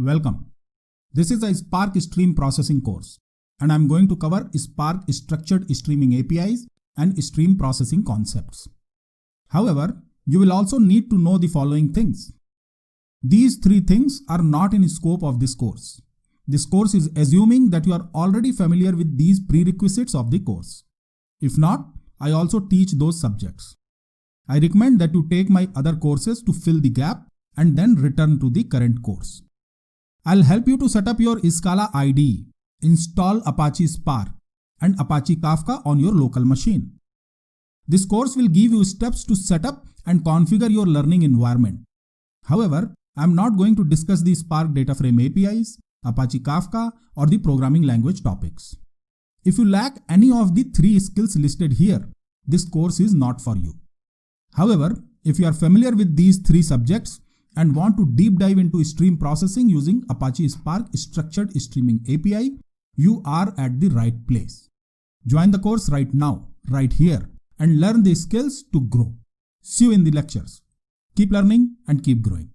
Welcome. This is a Spark Stream Processing course, and I'm going to cover Spark Structured Streaming APIs and stream processing concepts. However, you will also need to know the following things. These three things are not in scope of this course. This course is assuming that you are already familiar with these prerequisites of the course. If not, I also teach those subjects. I recommend that you take my other courses to fill the gap and then return to the current course. I'll help you to set up your Scala IDE, install Apache Spark and Apache Kafka on your local machine. This course will give you steps to set up and configure your learning environment. However, I'm not going to discuss the Spark Data Frame APIs, Apache Kafka, or the programming language topics. If you lack any of the three skills listed here, this course is not for you. However, if you are familiar with these three subjects and want to deep dive into stream processing using Apache Spark Structured Streaming API, you are at the right place. Join the course right now, right here, and learn the skills to grow. See you in the lectures. Keep learning and keep growing.